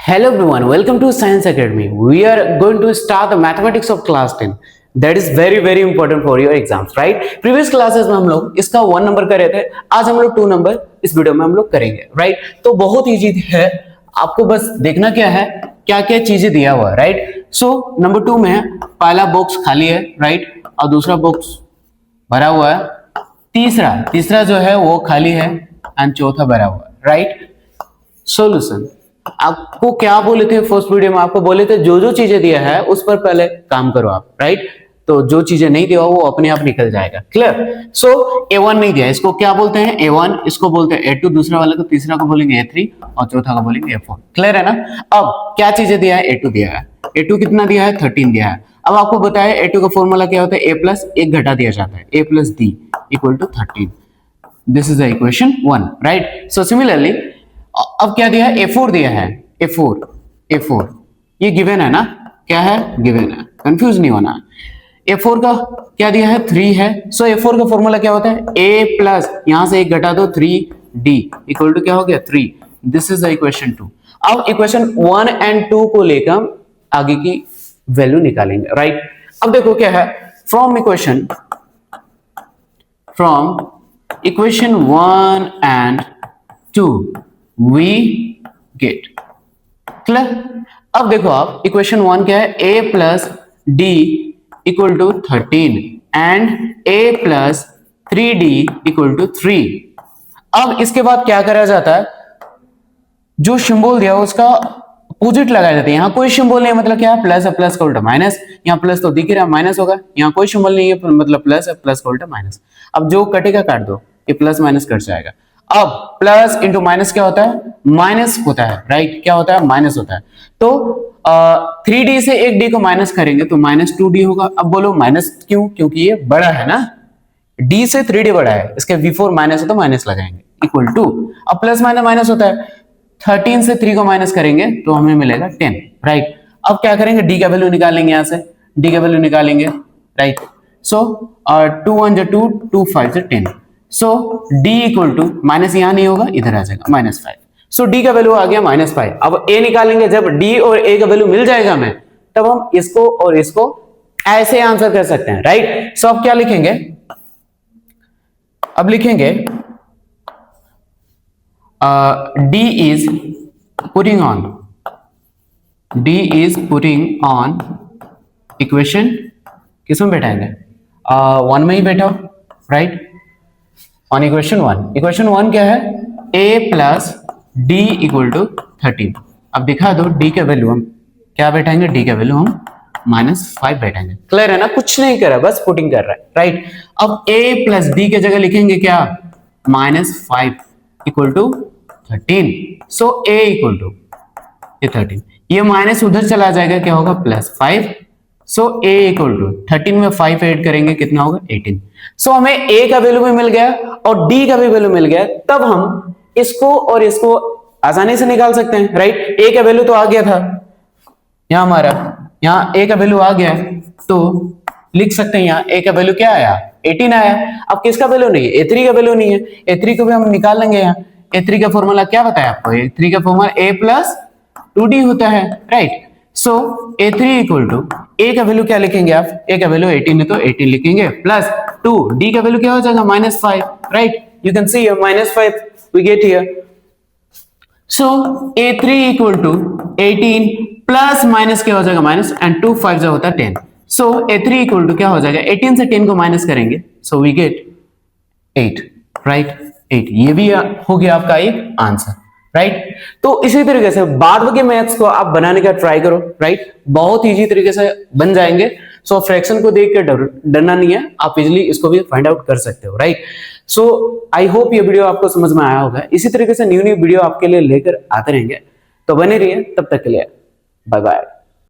Hello everyone, welcome to Science Academy. We are going to start the mathematics of class 10. That is very important for your exams, right? Previous classes में हम लोग इसका 1 number कर रहे थे, आज हम लोग 2 नंबर इस वीडियो में हम लोग करेंगे, राइट? तो बहुत इजी है, आपको बस देखना क्या है, क्या क्या चीजें दिया हुआ है, राइट? सो नंबर 2 में पहला बॉक्स खाली है, राइट? और दूसरा बॉक्स भरा हुआ है, तीसरा जो है वो खाली है एंड चौथा भरा हुआ है, राइट? सॉल्यूशन आपको क्या बोले थे फर्स्ट वीडियो में, आपको बोले थे जो चीजें दिया है उस पर पहले काम करो आप, राइट? तो जो चीजें नहीं दिया वो अपने आप निकल जाएगा, क्लियर? सो A1 नहीं दिया, इसको क्या बोलते हैं? A1, इसको बोलते हैं A2, दूसरा वाले को, तीसरा को बोलेंगे A3 और चौथा को बोलेंगे A4, क्लियर है ना? अब क्या चीजें दिया है? A2 दिया है, A2 कितना दिया है? 13 दिया है। अब आपको बताया A2 का फॉर्मूला क्या होता है? A प्लस एक घटा दिया जाता है, A plus D equal to 13। This is the equation 1, right? So similarly अब क्या दिया है? A4 दिया है, A4 ये गिवन है ना, क्या है? गिवन है, कंफ्यूज नहीं होना। A4 का क्या दिया है? 3 है। सो A4 का फॉर्मूला क्या होता है? A प्लस यहां से एक घटा दो 3D इक्वल टू क्या हो गया? 3। This is the equation 2। अब इक्वेशन 1 एंड 2 को लेकर आगे की वैल्यू निकालेंगे, राइट? अब देखो क्या है, from equation 1 and 2 we get, clear? अब देखो आप, इक्वेशन 1 क्या है? A plus D equal to 13 and A plus 3D equal to 3। अब इसके बाद क्या करा जाता है? जो सिंबल दिया उसका अपोजिट लगाया जाता है। यहाँ कोई सिंबल नहीं है, मतलब क्या है? प्लस है, प्लस का उल्टा माइनस। यहाँ प्लस तो दिख रहा है, माइनस होगा। यहाँ कोई सिंबल नहीं है, मतलब प्लस है, प्लस का उल्टा माइनस। अब जो कटेगा काट दो, ये प्लस माइनस कट जाएगा। अब प्लस इंटू माइनस क्या होता है? माइनस होता है, राइट? क्या होता है? माइनस होता है। तो 3D से एक D को माइनस करेंगे तो माइनस 2D होगा। अब बोलो माइनस क्यों? क्योंकि ये बड़ा है ना, D से 3D बड़ा है, इसके V4 माइनस है तो माइनस लगाएंगे इक्वल टू। अब प्लस माइनस माइनस होता है, 13 से 3 को माइनस करेंगे तो हमें मिलेगा 10, राइट? अब क्या करेंगे? D का वैल्यू निकालेंगे, यहां से D का वैल्यू निकालेंगे, राइट? सो 2 1 जा 2, 2 5 जा 10। सो D इक्वल टू, माइनस यहां नहीं होगा, इधर आ जाएगा, -5। सो D का वैल्यू आ गया -5। अब A निकालेंगे, जब D और A का वैल्यू मिल जाएगा हमें, तब हम इसको और इसको ऐसे आंसर कर सकते हैं, राइट? सो अब क्या लिखेंगे? अब लिखेंगे D is putting on equation, किसमें बैठाएंगे? 1 में ही बैठाओ, राइट? ऑन इक्वेशन 1 क्या है? A plus D equal to 13। अब दिखा दो D का वैल्यू हम क्या बैठाएंगे? D का वैल्यू हम -5 बैठाएंगे, क्लियर है ना? कुछ नहीं कर रहा, बस पुटिंग कर रहा है, राइट? अब A प्लस D की जगह लिखेंगे क्या? -5 equal to 13। So A equal to ये 13, ये माइनस उधर चला जाएगा, क्या होगा? +5। सो A इक्वल टू 13 में 5 ऐड करेंगे, कितना होगा? 18। सो हमें A का वैल्यू भी मिल गया और D का भी वैल्यू मिल गया। तब हम इसको और इसको आसानी से निकाल सकते हैं, राइट? A का वैल्यू तो आ गया था, यहाँ हमारा यहाँ A का वैल्यू आ गया, तो लिख सकते हैं यहाँ A का वैल्यू क्या आया? 18 आया। अब किसका वैल्यू नहीं है? A3 का वैल्यू नहीं है, A3 को भी हम निकाल लेंगे। यहाँ A3 का फॉर्मूला क्या बताया आपको? A3 का फॉर्मूला A प्लस 2D होता है, right? So A3 equal to, A का वैल्यू क्या लिखेंगे आप? A का वैल्यू 18 है तो 18 लिखेंगे, प्लस 2, D का वैल्यू क्या हो जाएगा? -5, right? You can see here -5 we get here. So A3 equal to 18 plus minus क्या हो जाएगा? माइनस, एंड 2 5 जो होता है 10। सो A3 इक्वल टू क्या हो जाएगा? 18 से 10 को माइनस करेंगे, सो वी गेट 8, राइट? 8, ये भी हो गया आपका एक आंसर, राइट? तो इसी तरीके से बाद के मैथ्स को आप बनाने का ट्राई करो, राइट? बहुत इजी तरीके से बन जाएंगे। सो फ्रैक्शन को देख के डरना नहीं है, आप इजीली इसको भी फाइंड आउट कर सकते हो, राइट? सो आई होप ये वीडियो आपको समझ में आया होगा। इसी तरीके से न्यू वीडियो आपके लिए लेकर आते रहेंगे, तो बने रहिए। तब तक के लिए बाय बाय।